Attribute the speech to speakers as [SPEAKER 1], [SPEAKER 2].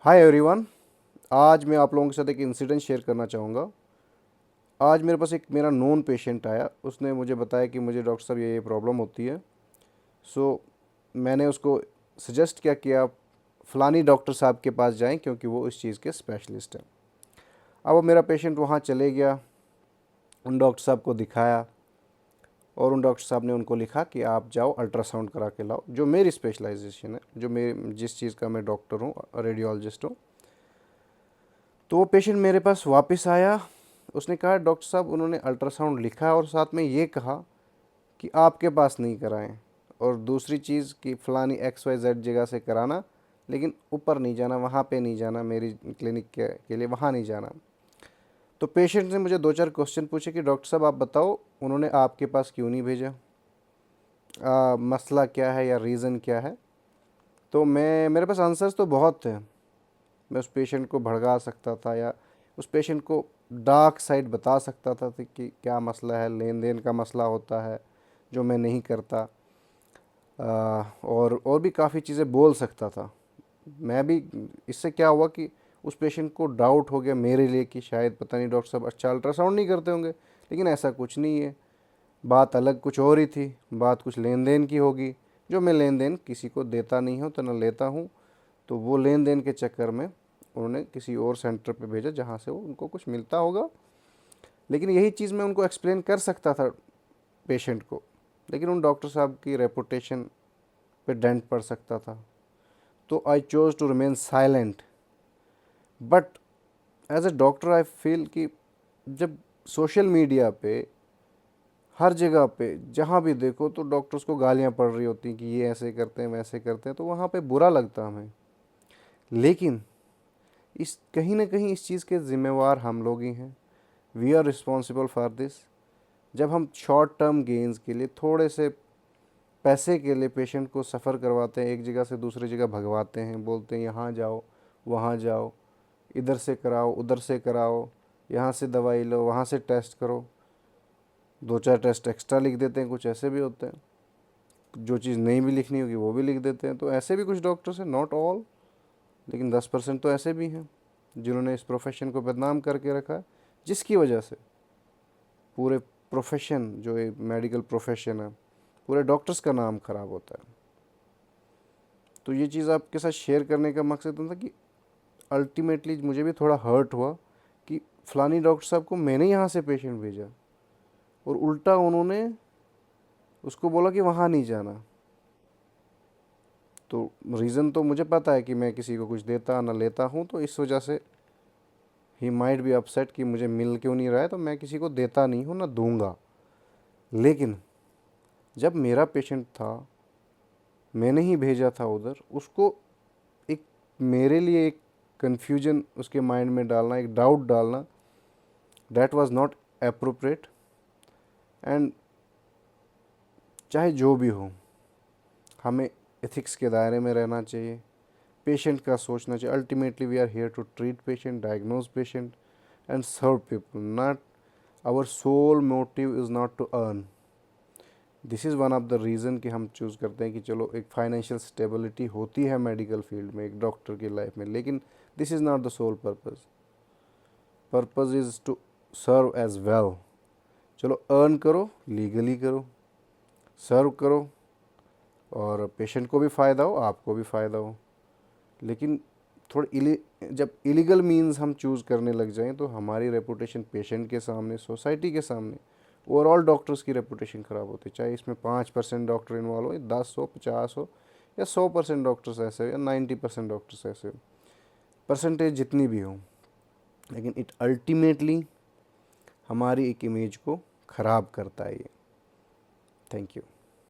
[SPEAKER 1] Hi everyone. आज मैं आप लोगों के साथ एक इंसिडेंट शेयर करना चाहूँगा। आज मेरे पास एक मेरा नोन पेशेंट आया। उसने मुझे बताया कि मुझे डॉक्टर साहब ये प्रॉब्लम होती है। मैंने उसको सजेस्ट किया कि आप फ़लानी डॉक्टर साहब के पास जाएं क्योंकि वो इस चीज़ के स्पेशलिस्ट हैं। अब वो मेरा पेशेंट वहाँ चले गया, उन डॉक्टर साहब को दिखाया और उन डॉक्टर साहब ने उनको लिखा कि आप जाओ अल्ट्रासाउंड करा के लाओ, जो मेरी स्पेशलाइजेशन है, जो मेरे जिस चीज़ का मैं डॉक्टर हूँ, रेडियोलॉजिस्ट हूँ। तो वो पेशेंट मेरे पास वापस आया। उसने कहा डॉक्टर साहब उन्होंने अल्ट्रासाउंड लिखा और साथ में ये कहा कि आपके पास नहीं कराएं, और दूसरी चीज़ कि फ़लानी XYZ जगह से कराना, लेकिन ऊपर नहीं जाना, वहाँ पे नहीं जाना, मेरी क्लिनिक के लिए वहाँ नहीं जाना। तो पेशेंट ने मुझे 2-4 क्वेश्चन पूछे कि डॉक्टर साहब आप बताओ उन्होंने आपके पास क्यों नहीं भेजा, मसला क्या है या रीज़न क्या है। तो मेरे पास आंसर्स तो बहुत थे। मैं उस पेशेंट को भड़का सकता था या उस पेशेंट को डार्क साइड बता सकता था कि क्या मसला है, लेन देन का मसला होता है जो मैं नहीं करता। और भी काफ़ी चीज़ें बोल सकता था मैं भी। इससे क्या हुआ कि उस पेशेंट को डाउट हो गया मेरे लिए कि शायद पता नहीं डॉक्टर साहब अच्छा अल्ट्रासाउंड नहीं करते होंगे, लेकिन ऐसा कुछ नहीं है। बात अलग कुछ और ही थी, बात कुछ लेन देन की होगी, जो मैं लेन देन किसी को देता नहीं हूँ तो न लेता हूँ। तो वो लेन देन के चक्कर में उन्होंने किसी और सेंटर पे भेजा जहाँ से वो उनको कुछ मिलता होगा। लेकिन यही चीज़ मैं उनको एक्सप्लेन कर सकता था पेशेंट को, लेकिन उन डॉक्टर साहब की रेपुटेशन पे डेंट पड़ सकता था। तो I chose to remain silent. But as a doctor I feel कि जब सोशल मीडिया पे हर जगह पे जहाँ भी देखो तो डॉक्टर्स को गालियाँ पड़ रही होती कि ये ऐसे करते हैं वैसे करते हैं, तो वहाँ पे बुरा लगता हमें। लेकिन इस कहीं ना कहीं इस चीज़ के ज़िम्मेवार हम लोग ही हैं। We are responsible for this. जब हम शॉर्ट टर्म गेंस के लिए, थोड़े से पैसे के लिए पेशेंट को सफ़र करवाते हैं, एक जगह से दूसरी जगह भगवाते हैं, बोलते हैं यहाँ जाओ वहाँ जाओ, इधर से कराओ उधर से कराओ, यहाँ से दवाई लो वहाँ से टेस्ट करो, 2-4 टेस्ट एक्स्ट्रा लिख देते हैं, कुछ ऐसे भी होते हैं, जो चीज़ नहीं भी लिखनी होगी वो भी लिख देते हैं। तो ऐसे भी कुछ डॉक्टर्स हैं, नॉट ऑल, लेकिन 10% तो ऐसे भी हैं जिन्होंने इस प्रोफेशन को बदनाम करके रखा है, जिसकी वजह से पूरे प्रोफेशन, जो एक मेडिकल प्रोफेशन है, पूरे डॉक्टर्स का नाम ख़राब होता है। तो ये चीज़ आपके साथ शेयर करने का मकसद था कि अल्टीमेटली मुझे भी थोड़ा हर्ट हुआ कि फ़लानी डॉक्टर साहब को मैंने यहाँ से पेशेंट भेजा और उल्टा उन्होंने उसको बोला कि वहाँ नहीं जाना। तो रीज़न तो मुझे पता है कि मैं किसी को कुछ देता ना लेता हूँ, तो इस वजह से ही माइट बी अपसेट कि मुझे मिल क्यों नहीं रहा है, तो मैं किसी को देता नहीं हूँ ना दूंगा। लेकिन जब मेरा पेशेंट था, मैंने ही भेजा था उधर, उसको एक, मेरे लिए एक कन्फ्यूजन उसके माइंड में डालना, एक डाउट डालना, that was not appropriate. And चाहे जो भी हो, हमें एथिक्स के दायरे में रहना चाहिए, पेशेंट का सोचना चाहिए। Ultimately we are here to treat patient, diagnose patient and serve people, not our sole motive is not to earn. This is one of the reason कि हम चूज़ करते हैं कि चलो एक फाइनेंशियल स्टेबिलिटी होती है मेडिकल फील्ड में एक डॉक्टर की लाइफ में, लेकिन this is not the sole purpose. Purpose is to serve as well. चलो अर्न करो, लीगली करो, सर्व करो, और पेशेंट को भी फ़ायदा हो, आपको भी फ़ायदा हो। लेकिन जब इलीगल मीन्स हम चूज़ करने लग जाएं तो हमारी रेपुटेशन पेशेंट के सामने, सोसाइटी के सामने, ओवरऑल डॉक्टर्स की रेपुटेशन ख़राब होती है। चाहे इसमें 5% डॉक्टर इन्वॉल्व हो, 10 हो, 50 हो, या 100% डॉक्टर्स ऐसे हो, या 90% डॉक्टर्स ऐसे हो, परसेंटेज जितनी भी हो, लेकिन इट अल्टीमेटली हमारी एक इमेज को ख़राब करता है ये। Thank you.